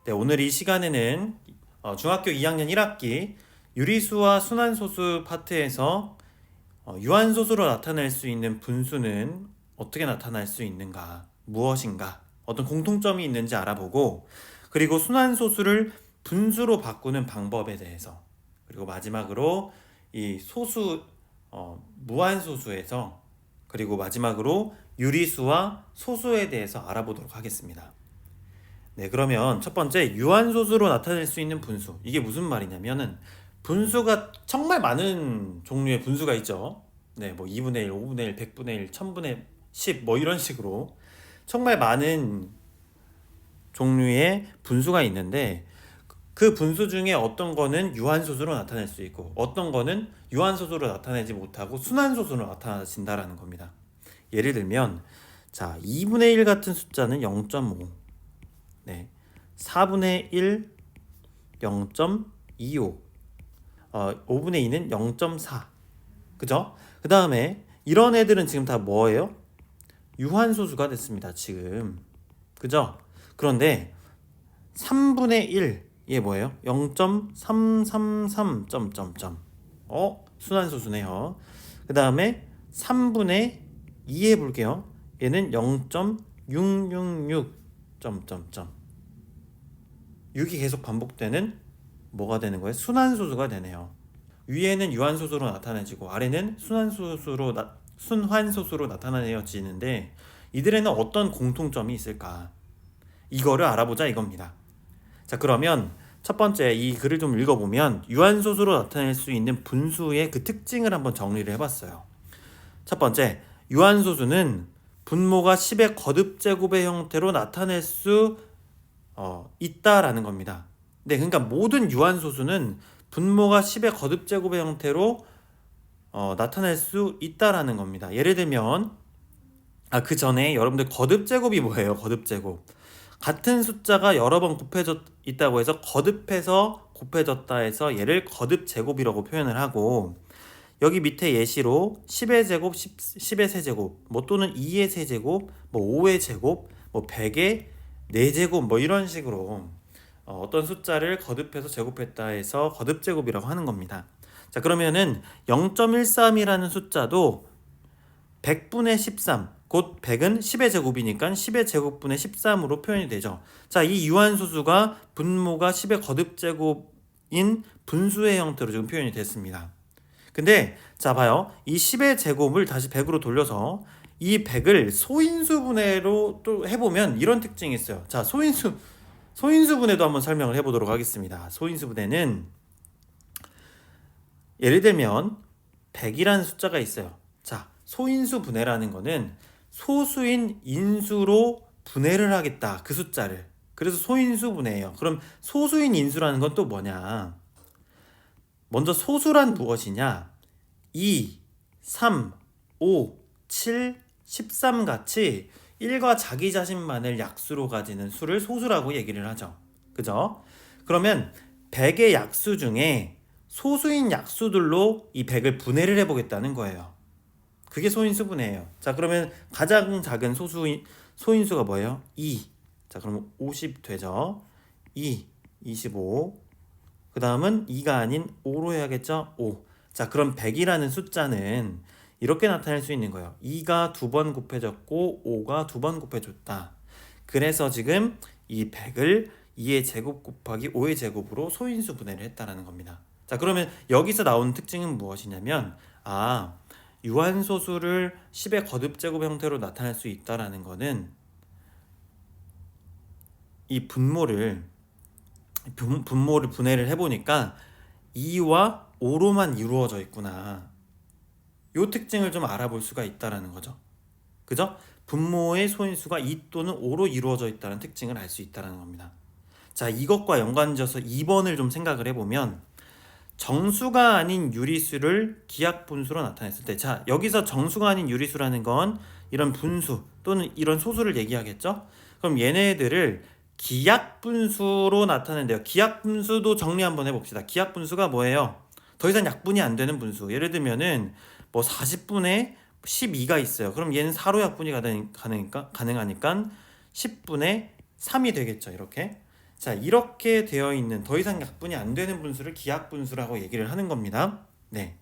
네, 오늘 이 시간에는 중학교 2학년 1학기 유리수와 순환소수 파트에서 유한소수로 나타낼 수 있는 분수는 어떻게 나타날 수 있는가, 무엇인가, 어떤 공통점이 있는지 알아보고, 그리고 순환소수를 분수로 바꾸는 방법에 대해서, 그리고 마지막으로 이 소수, 무한소수에서, 그리고 마지막으로 유리수와 소수에 대해서 알아보도록 하겠습니다. 네, 그러면 첫 번째 유한소수로 나타낼 수 있는 분수. 이게 무슨 말이냐면은 분수가 정말 많은 종류의 분수가 있죠. 네, 뭐 2분의 1, 5분의 1, 100분의 1, 1000분의 10 뭐 이런 식으로 정말 많은 종류의 분수가 있는데 그 분수 중에 어떤 거는 유한소수로 나타낼 수 있고 어떤 거는 유한소수로 나타내지 못하고 순환소수로 나타나진다라는 겁니다. 예를 들면 자, 2분의 1 같은 숫자는 0.5, 네, 4분의 1 0.25, 5분의 2는 0.4. 그죠? 그 다음에 이런 애들은 지금 다 뭐예요? 유한소수가 됐습니다. 지금. 그죠? 그런데 3분의 1, 얘 뭐예요? 0.333 점점점. 순환소수네요. 그 다음에 3분의 2 해볼게요. 얘는 0.666 점점점. 6이 계속 반복되는 뭐가 되는 거예요? 순환소수가 되네요. 위에는 유한소수로 나타내지고 아래는 순환소수로 나타내어지는데 이들에는 어떤 공통점이 있을까? 이거를 알아보자 이겁니다. 자, 그러면 첫 번째 이 글을 좀 읽어보면 유한소수로 나타낼 수 있는 분수의 그 특징을 한번 정리를 해봤어요. 첫 번째, 유한소수는 분모가 10의 거듭제곱의 형태로 나타낼 수 있다라는 겁니다. 네, 그러니까 모든 유한소수는 분모가 10의 거듭제곱의 형태로 나타낼 수 있다라는 겁니다. 예를 들면 그 전에 여러분들 거듭제곱이 뭐예요? 거듭제곱. 같은 숫자가 여러 번 곱해져 있다고 해서 거듭해서 곱해졌다 해서 얘를 거듭제곱이라고 표현을 하고, 여기 밑에 예시로 10의 제곱, 10의 세제곱, 뭐 또는 2의 세제곱, 뭐 5의 제곱, 뭐 100의 4제곱 뭐 이런 식으로 어떤 숫자를 거듭해서 제곱했다 해서 거듭제곱이라고 하는 겁니다. 자, 그러면은 0.13이라는 숫자도 100분의 13, 곧 100은 10의 제곱이니까 10의 제곱분의 13으로 표현이 되죠. 자, 이 유한소수가 분모가 10의 거듭제곱인 분수의 형태로 지금 표현이 됐습니다. 근데 자, 봐요. 이 10의 제곱을 다시 100으로 돌려서 이 100을 소인수분해로 또 해보면 이런 특징이 있어요. 자, 소인수분해도 한번 설명을 해보도록 하겠습니다. 소인수분해는 예를 들면 100이라는 숫자가 있어요. 자, 소인수분해라는 거는 소수인 인수로 분해를 하겠다, 그 숫자를. 그래서 소인수분해예요. 그럼 소수인 인수라는 건 또 뭐냐? 먼저 소수란 무엇이냐? 2, 3, 5, 7, 13 같이 1과 자기 자신만을 약수로 가지는 수를 소수라고 얘기를 하죠. 그죠? 그러면 100의 약수 중에 소수인 약수들로 이 100을 분해를 해보겠다는 거예요. 그게 소인수분해예요. 자, 그러면 가장 작은 소인수가 뭐예요? 2. 자, 그러면 50 되죠. 2, 25. 그 다음은 2가 아닌 5로 해야겠죠? 5. 자, 그럼 100이라는 숫자는 이렇게 나타낼 수 있는 거예요. 2가 2번 곱해졌고 5가 2번 곱해졌다. 그래서 지금 이 100을 2의 제곱 곱하기 5의 제곱으로 소인수 분해를 했다라는 겁니다. 자, 그러면 여기서 나오는 특징은 무엇이냐면 유한소수를 10의 거듭제곱 형태로 나타낼 수 있다라는 거는 이 분모를 분해를 해보니까 2와 5로만 이루어져 있구나. 요 특징을 좀 알아볼 수가 있다라는 거죠. 그죠? 분모의 소인수가 2 또는 5로 이루어져 있다는 특징을 알 수 있다는 겁니다. 자, 이것과 연관지어서 2번을 좀 생각을 해보면 정수가 아닌 유리수를 기하분수로 나타냈을 때, 자, 여기서 정수가 아닌 유리수라는 건 이런 분수 또는 이런 소수를 얘기하겠죠? 그럼 얘네들을 기하분수로 나타낸대요. 기하분수도 정리 한번 해봅시다. 기하분수가 뭐예요? 더 이상 약분이 안 되는 분수. 예를 들면은 뭐 40분의 12가 있어요. 그럼 얘는 4로 약분이 가능하니까 10분의 3이 되겠죠. 이렇게. 자, 이렇게 되어 있는 더 이상 약분이 안 되는 분수를 기하분수라고 얘기를 하는 겁니다. 네.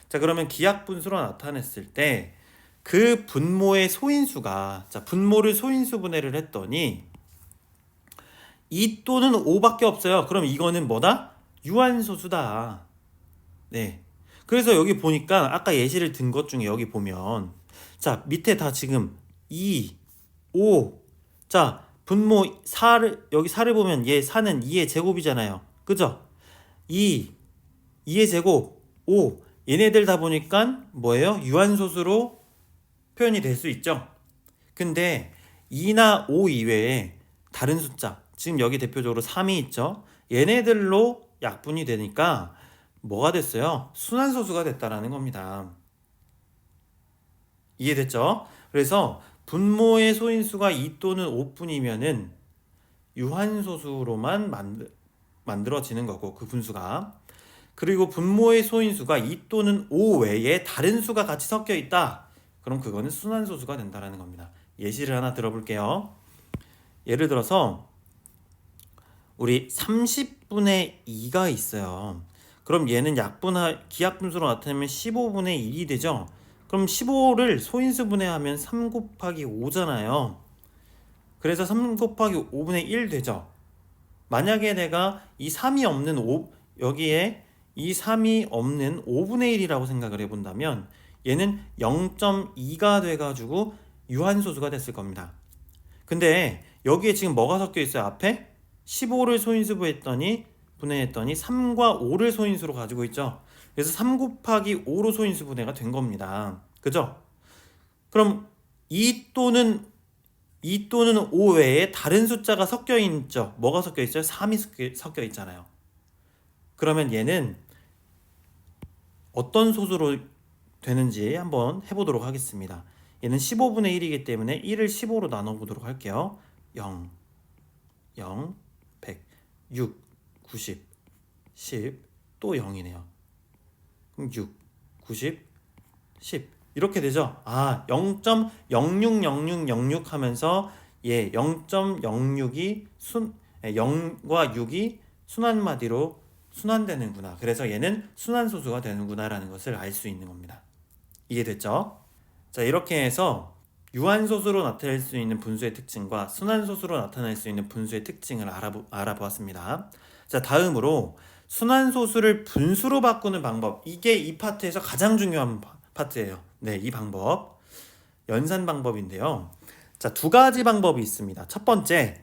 자, 그러면 기하분수로 나타냈을 때 그 분모의 소인수가, 자, 분모를 소인수 분해를 했더니 2 또는 5밖에 없어요. 그럼 이거는 뭐다? 유한소수다. 네. 그래서 여기 보니까 아까 예시를 든 것 중에 여기 보면, 자, 밑에 다 지금 2, 5. 자, 분모 4를, 여기 4를 보면 얘 4는 2의 제곱이잖아요. 그죠? 2, 2의 제곱, 5. 얘네들 다 보니까 뭐예요? 유한소수로 표현이 될 수 있죠. 근데 2나 5 이외에 다른 숫자, 지금 여기 대표적으로 3이 있죠. 얘네들로 약분이 되니까 뭐가 됐어요? 순환소수가 됐다라는 겁니다. 이해됐죠? 그래서 분모의 소인수가 2 또는 5뿐이면은 유한소수로만 만들어지는 거고, 그 분수가. 그리고 분모의 소인수가 2 또는 5 외에 다른 수가 같이 섞여 있다. 그럼 그거는 순환소수가 된다라는 겁니다. 예시를 하나 들어볼게요. 예를 들어서 우리 30분의 2가 있어요. 그럼 얘는 기하분수로 나타내면 15분의 1이 되죠. 그럼 15를 소인수 분해하면 3 곱하기 5잖아요. 그래서 3 곱하기 5분의 1 되죠. 만약에 내가 이 3이 없는 5, 여기에 이 3이 없는 5분의 1이라고 생각을 해본다면 얘는 0.2가 돼가지고 유한소수가 됐을 겁니다. 근데 여기에 지금 뭐가 섞여 있어요? 앞에 15를 소인수 분해했더니 3과 5를 소인수로 가지고 있죠. 그래서 3 곱하기 5로 소인수 분해가 된 겁니다. 그죠? 그럼 2 또는 5 외에 다른 숫자가 섞여 있죠. 뭐가 섞여 있어요? 3이 섞여 있잖아요. 그러면 얘는 어떤 소수로 되는지 한번 해보도록 하겠습니다. 얘는 15분의 1이기 때문에 1을 15로 나눠보도록 할게요. 0, 0, 100, 6, 90, 10, 또 0이네요. 그럼 6, 90, 10 이렇게 되죠. 0.060606 하면서 0.06이 0과 6이 순환마디로 순환되는구나. 그래서 얘는 순환소수가 되는구나라는 것을 알 수 있는 겁니다. 이해됐죠? 자, 이렇게 해서 유한소수로 나타낼 수 있는 분수의 특징과 순환소수로 나타낼 수 있는 분수의 특징을 알아보았습니다. 자, 다음으로 순환소수를 분수로 바꾸는 방법. 이게 이 파트에서 가장 중요한 파트예요. 네, 이 방법. 연산 방법인데요. 자, 두 가지 방법이 있습니다. 첫 번째,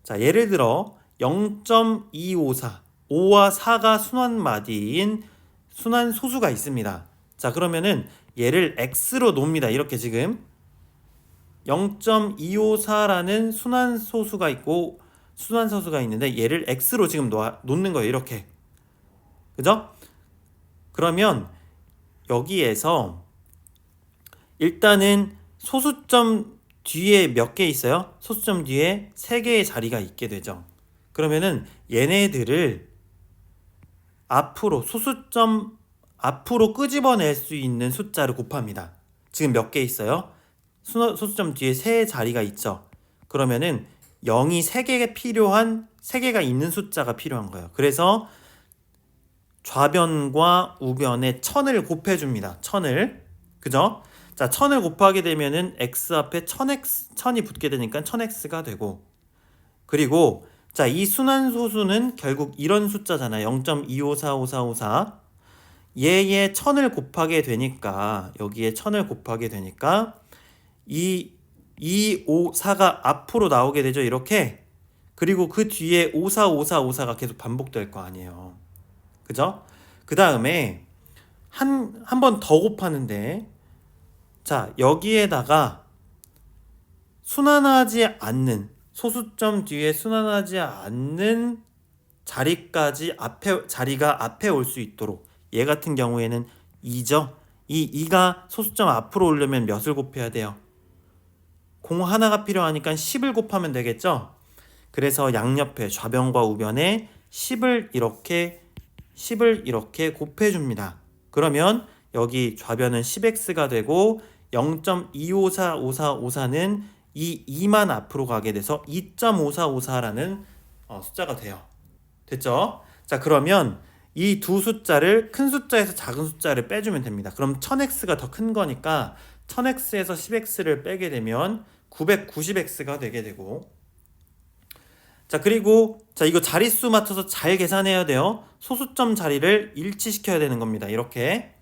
자, 예를 들어 0.254, 5와 4가 순환마디인 순환소수가 있습니다. 자, 그러면은 얘를 x로 놉니다. 이렇게 지금 0.254라는 순환소수가 있고 순환소수가 있는데 얘를 x로 지금 놓는 거예요. 이렇게. 그죠? 그러면 여기에서 일단은 소수점 뒤에 몇 개 있어요? 소수점 뒤에 3개의 자리가 있게 되죠. 그러면은 얘네들을 앞으로 소수점 앞으로 끄집어낼 수 있는 숫자를 곱합니다. 지금 몇 개 있어요? 소수점 뒤에 3자리가 있죠. 그러면은 0이 3개가 있는 숫자가 필요한 거예요. 그래서 좌변과 우변에 1000을 곱해줍니다. 1000을. 그죠? 자, 1000을 곱하게 되면은 x 앞에 1000이 붙게 되니까 1000x가 되고, 그리고 자, 이 순환소수는 결국 이런 숫자잖아요. 0.2545454. 얘에 1000을 곱하게 되니까, 여기에 1000을 곱하게 되니까 이 254가 앞으로 나오게 되죠. 이렇게. 그리고 그 뒤에 545454가 계속 반복될 거 아니에요. 그죠? 그 다음에 한 번 더 곱하는데, 자, 여기에다가 순환하지 않는, 소수점 뒤에 순환하지 않는 자리가 앞에 올 수 있도록, 얘 같은 경우에는 2죠. 이 2가 소수점 앞으로 오려면 몇을 곱해야 돼요? 공 하나가 필요하니까 10을 곱하면 되겠죠. 그래서 양옆에 좌변과 우변에 10을 이렇게 곱해줍니다. 그러면 여기 좌변은 10x가 되고 0.2545454는 이 2만 앞으로 가게 돼서 2.5454라는 숫자가 돼요. 됐죠? 자, 그러면 이 두 숫자를 큰 숫자에서 작은 숫자를 빼주면 됩니다. 그럼 1000x가 더 큰 거니까 1000x에서 10x를 빼게 되면 990x가 되게 되고, 자, 그리고 자, 이거 자릿수 맞춰서 잘 계산해야 돼요. 소수점 자리를 일치시켜야 되는 겁니다. 이렇게.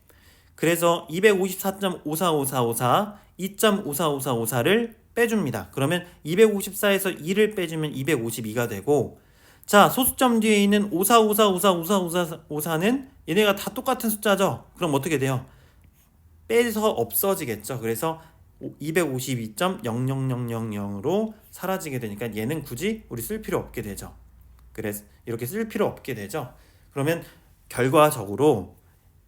그래서 254.545454, 2.545454를 빼줍니다. 그러면 254에서 2를 빼주면 252가 되고, 자, 소수점 뒤에 있는 5454545454는 얘네가 다 똑같은 숫자죠. 그럼 어떻게 돼요? 빼서 없어지겠죠. 그래서 252.00000으로 사라지게 되니까 얘는 굳이 우리 쓸 필요 없게 되죠. 그래서 이렇게 쓸 필요 없게 되죠. 그러면 결과적으로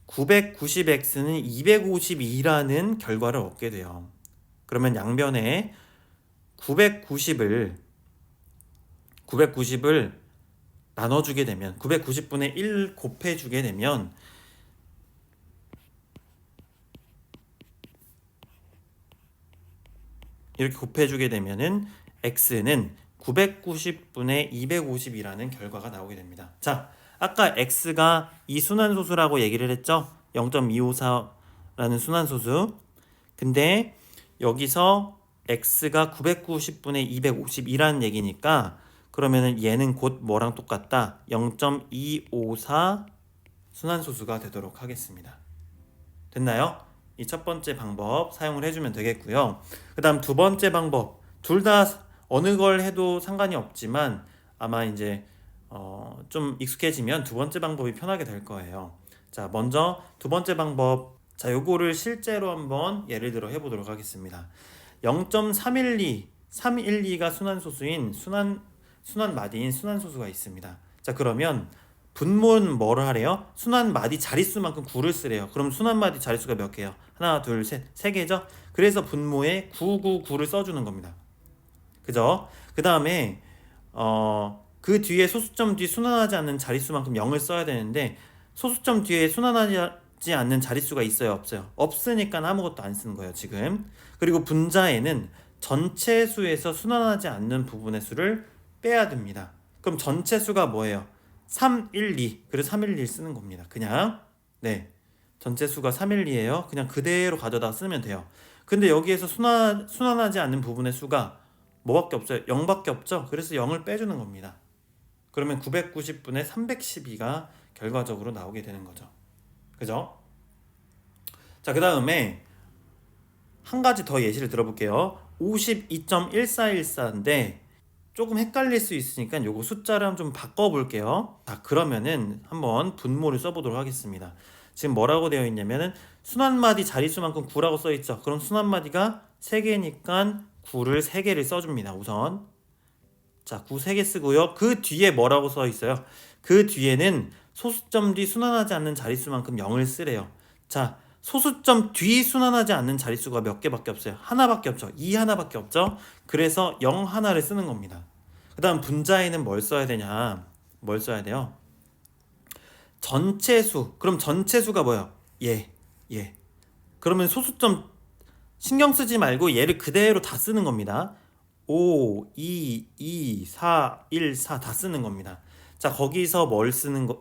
990x는 252라는 결과를 얻게 돼요. 그러면 양변에 990을 나눠주게 되면 990분의 1 곱해주게 되면 이렇게 곱해주게 되면은 x는 990분의 250이라는 결과가 나오게 됩니다. 자, 아까 x가 이 순환소수라고 얘기를 했죠? 0.254라는 순환소수. 근데 여기서 x가 990분의 252라는 얘기니까 그러면은 얘는 곧 뭐랑 똑같다? 0.254 순환소수가 되도록 하겠습니다. 됐나요? 이 첫 번째 방법 사용을 해주면 되겠고요. 그 다음 두 번째 방법, 둘 다 어느 걸 해도 상관이 없지만 아마 이제 좀 익숙해지면 두 번째 방법이 편하게 될 거예요. 자, 먼저 두 번째 방법, 자, 요거를 실제로 한번 예를 들어 해보도록 하겠습니다. 0.312가 순환소수인 순환마디인 순환소수가 있습니다. 자, 그러면 분모는 뭐를 하래요? 순환마디 자릿수만큼 9를 쓰래요. 그럼 순환마디 자릿수가 몇 개요? 하나, 둘, 셋, 세 개죠? 그래서 분모에 999를 써주는 겁니다. 그죠? 그 다음에 그 뒤에 소수점 뒤 순환하지 않는 자릿수만큼 0을 써야 되는데 소수점 뒤에 순환하지 않는 자릿수가 있어요? 없어요? 없으니까 아무것도 안 쓰는 거예요, 지금. 그리고 분자에는 전체 수에서 순환하지 않는 부분의 수를 빼야 됩니다. 그럼 전체 수가 뭐예요? 312. 그래서 312 쓰는 겁니다. 그냥. 네. 전체 수가 312예요. 그냥 그대로 가져다 쓰면 돼요. 근데 여기에서 순환하지 않는 부분의 수가 뭐밖에 없어요? 0밖에 없죠? 그래서 0을 빼주는 겁니다. 그러면 990분의 312가 결과적으로 나오게 되는 거죠. 그죠? 자, 그 다음에 한 가지 더 예시를 들어볼게요. 52.1414인데 조금 헷갈릴 수 있으니까 요거 숫자를 좀 바꿔볼게요. 자, 그러면은 한번 분모를 써보도록 하겠습니다. 지금 뭐라고 되어 있냐면은 순환마디 자릿수만큼 9라고 써있죠. 그럼 순환마디가 3개니까 9를 3개를 써줍니다. 우선 자, 9 3개 쓰고요. 그 뒤에 뭐라고 써있어요? 그 뒤에는 소수점 뒤 순환하지 않는 자릿수만큼 0을 쓰래요. 자, 소수점 뒤 순환하지 않는 자릿수가 몇 개밖에 없어요? 하나밖에 없죠. 2 하나밖에 없죠. 그래서 0 하나를 쓰는 겁니다. 그 다음 분자에는 뭘 써야 되냐? 뭘 써야 돼요? 전체수. 그럼 전체수가 뭐야? 얘. 그러면 소수점 신경 쓰지 말고 얘를 그대로 다 쓰는 겁니다. 5, 2, 2, 4, 1, 4 다 쓰는 겁니다. 자, 거기서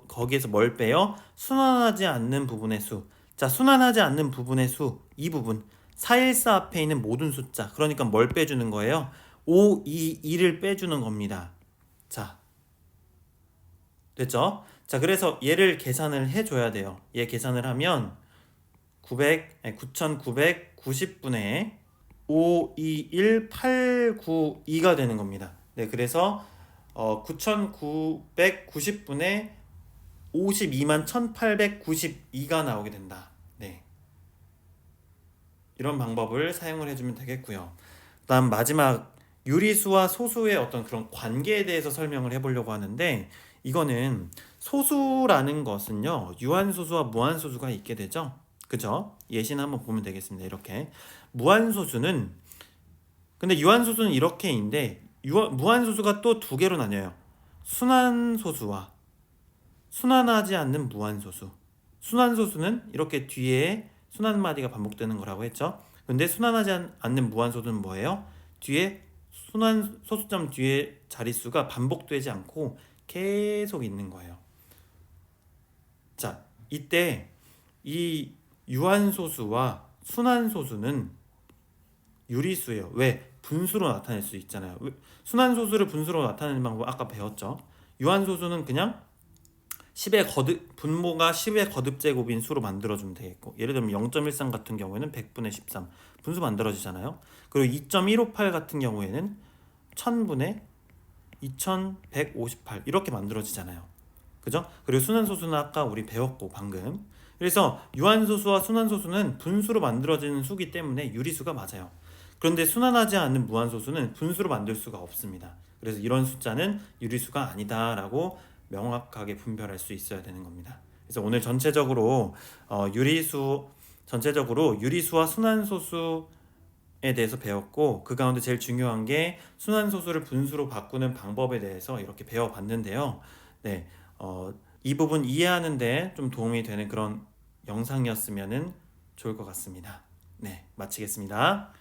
거기에서 뭘 빼요? 순환하지 않는 부분의 수. 자, 순환하지 않는 부분의 수, 이 부분 414 앞에 있는 모든 숫자, 그러니까 뭘 빼주는 거예요? 5, 2, 2를 빼주는 겁니다. 자, 됐죠? 자, 그래서 얘를 계산을 해줘야 돼요. 얘 계산을 하면 9990분의 5, 2, 1, 8, 9, 2가 되는 겁니다. 네, 그래서 9990분의 52만 1892가 나오게 된다. 네. 이런 방법을 사용을 해주면 되겠고요. 그다음 마지막 유리수와 소수의 어떤 그런 관계에 대해서 설명을 해보려고 하는데, 이거는 소수라는 것은요, 유한소수와 무한소수가 있게 되죠. 그죠? 예시는 한번 보면 되겠습니다. 이렇게 무한소수는, 근데 유한소수는 이렇게 있는데 무한소수가 또 두 개로 나뉘어요. 순환소수와 순환하지 않는 무한소수. 순환소수는 이렇게 뒤에 순환마디가 반복되는 거라고 했죠. 근데 순환하지 않는 무한소수는 뭐예요? 뒤에 순환 소수점 뒤에 자릿수가 반복되지 않고 계속 있는 거예요. 자, 이때 이 유한소수와 순환소수는 유리수예요. 왜? 분수로 나타낼 수 있잖아요. 순환소수를 분수로 나타내는 방법 아까 배웠죠. 유한소수는 그냥 10의 분모가 10의 거듭제곱인 수로 만들어주면 되겠고, 예를 들면 0.13 같은 경우에는 100분의 13 분수 만들어지잖아요. 그리고 2.158 같은 경우에는 1000분의 2158 이렇게 만들어지잖아요. 그죠? 그리고 순환소수는 아까 우리 배웠고 방금. 그래서 유한소수와 순환소수는 분수로 만들어지는 수기 때문에 유리수가 맞아요. 그런데 순환하지 않는 무한소수는 분수로 만들 수가 없습니다. 그래서 이런 숫자는 유리수가 아니다라고 명확하게 분별할 수 있어야 되는 겁니다. 그래서 오늘 전체적으로 유리수와 순환소수에 대해서 배웠고, 그 가운데 제일 중요한 게 순환소수를 분수로 바꾸는 방법에 대해서 이렇게 배워봤는데요. 네, 이 부분 이해하는데 좀 도움이 되는 그런 영상이었으면 좋을 것 같습니다. 네, 마치겠습니다.